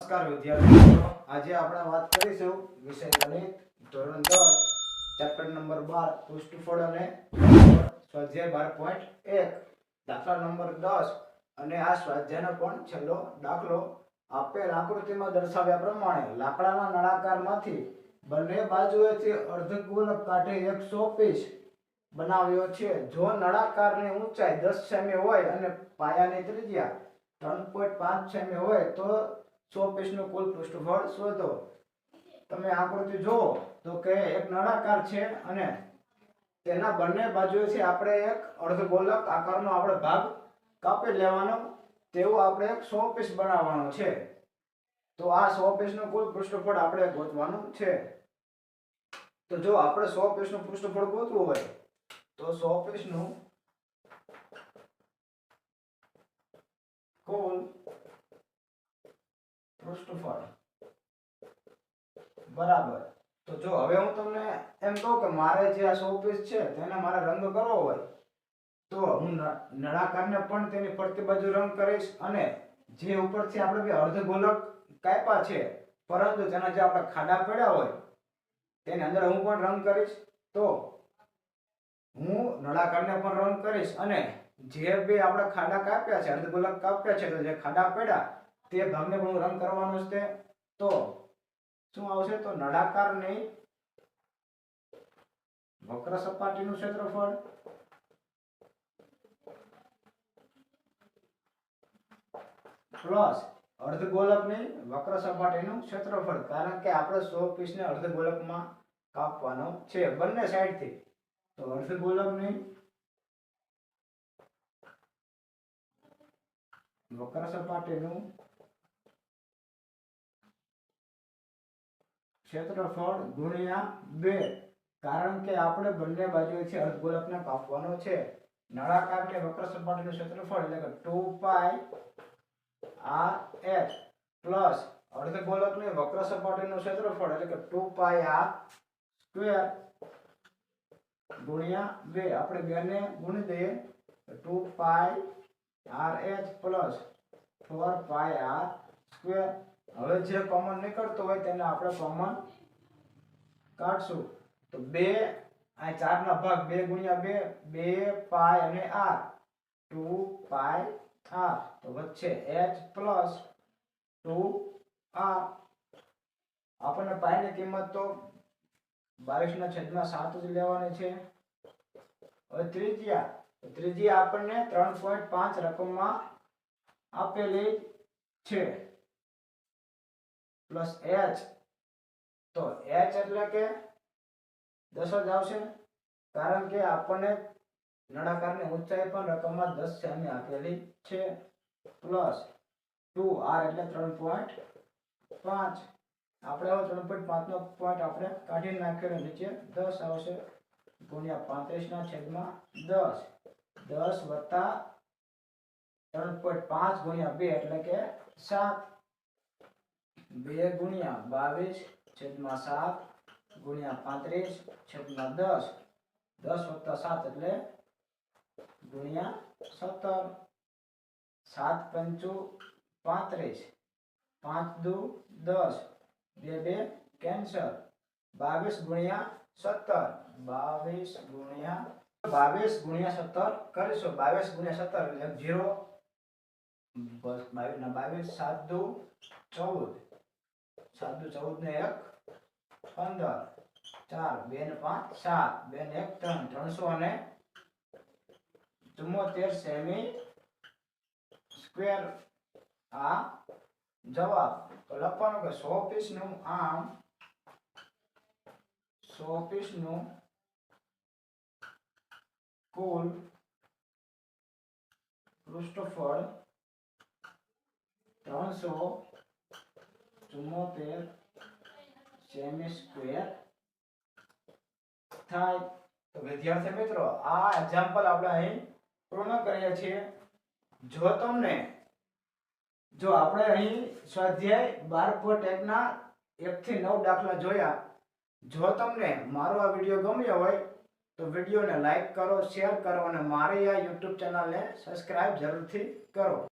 નમસ્કાર વિદ્યાર્થી મિત્રો, આજે આપણે વાત કરીશું વિષય ગણિત ધોરણ 10 ચેપ્ટર નંબર 12 પૃષ્ઠફળ અને સ્વાધ્યાય 12.1 દાખલા નંબર 10 અને આ સ્વાધ્યાયનો પણ છેલ્લો દાખલો. આપેલ આકૃતિમાં દર્શાવ્યા પ્રમાણે લાકડાના નળાકારમાંથી બંને બાજુએથી અર્ધગોળક કાઢી એક શોપીસ બનાવ્યો છે. જો નળાકારની ઊંચાઈ 10 સેમી હોય અને પાયાની ત્રિજ્યા 3.5 સેમી હોય તો શોપીસનું કુલ પૃષ્ઠફળ શોધો. તમે આકૃતિ જુઓ તો કે એક નળાકાર છે અને તેના બંને બાજુએથી આપણે એક અર્ધગોળક આકારનો આપણે ભાગ કાપી લેવાનો, તેવું આપણે એક શોપીસ બનાવવાનો છે. તો આ શોપીસનું કુલ પૃષ્ઠફળ આપણે ગોતવાનું છે. તો જો આપણે શોપીસનું પૃષ્ઠફળ ગોતવું હોય તો શોપીસનું કુલ પૃષ્ઠફળ બરાબર. તો જો હવે હું તમને એમ કહું કે મારે જે આ શોપીસ છે તેને મારે રંગ કરવો હોય તો હું નળાકારને પણ તેની ફરતી બાજુ રંગ કરીશ અને જે ઉપરથી આપણે બે અર્ધગોળક કાપ્યા છે પરંતુ તેના જે આપણે ખાડા પડ્યા હોય તેની અંદર હું પણ રંગ કરીશ. તો હું નળાકારને પણ રંગ કરીશ અને જે બે આપણે ખાડા કાપ્યા છે અર્ધગોળક કાપ્યા છે તો જે ખાડા પડ્યા તે ભાગને પણ રંગ કરવાનો છે. તો શું આવશે? તો નળાકારની વક્ર સપાટીનું ક્ષેત્રફળ પ્લસ અર્ધગોળકની વક્ર સપાટીનું ક્ષેત્રફળ, કારણ કે આપણે 100 પીસને અર્ધગોળકમાં કાપવાનો છે બંને સાઈડથી. તો અર્ધગોળકની વક્ર સપાટીનું ક્ષેત્રફળ ગુણ્યા 2, કારણ કે આપણે બંને બાજુએથી અર્ધગોળકને કાપવાનો છે. નળાકારની વક્ર સપાટીનું ક્ષેત્રફળ એટલે કે 2π r(h) પ્લસ અર્ધગોળકની વક્ર સપાટીનું ક્ષેત્રફળ એટલે કે 2πr² ગુણ્યા 2. આપણે બેને ગુણી દઈએ 2πr(h) પ્લસ 4πr². હવે જે કોમન નીકળતો હોય તેને આપણે કોમન કાઢશું. તો 2 આ 4 ના ભાગ 2 ગુણ્યા 2 2π અને r 2πr. તો વચ્ચે h પ્લસ 2r. આપણને π ની કિંમત તો 22/7 જ લેવાની છે. હવે ત્રિજ્યા આપણને 3.5 રકમમાં આપેલી છે પ્લસ h. તો h એટલે કે 10 જ આવશે, કારણ કે આપણને નળાકારની ઊંચાઈ પણ રકમમાં 10 સેમી આપેલી છે. પ્લસ 2r એટલે 3.5. આપણે હવે 3.5 નો પોઈન્ટ આપણે કાઢી નાખ્યો, નીચે 10 આવશે ગુણ્યા 35/10. 10 વત્તા 3.5 ગુણ્યા 2 એટલે કે 7. 2 ગુણ્યા 22/7 ગુણ્યા 35/10. 10 વત્તા 7 એટલે ગુણ્યા 17. 7 પંચું 35, 5 દુ 10, 2 2 કેન્સલ. 22 ગુણ્યા 17 22 ગુણ્યા 17 કરીશું. 22 ગુણ્યા 17 એટલે 0. 22 ના 22, 7 દુ 14, 7 દુ 14 ને 1 15, 4 2 ને 5 7, 2 ને 1 3, 374 સેમી સ્ક્વેર આ જવાબ. તો લખવાનું કે 100 પીસનું આમ 100 પીસનું કુલ પૃષ્ઠફળ 374 સેમી સ્ક્વેર થાય. તો વિદ્યાર્થી મિત્રો, આ એક્ઝામ્પલ આપણે અહીં પૂર્ણ કરીએ છીએ. જો આપણે અહીં સ્વાધ્યાય 12.1 ના 1 થી 9 દાખલા જોયા. જો તમને મારો આ વિડીયો ગમ્યો હોય તો વિડીયોને લાઈક કરો, શેર કરો અને મારી આ YouTube ચેનલને સબસ્ક્રાઇબ જરૂરથી કરો.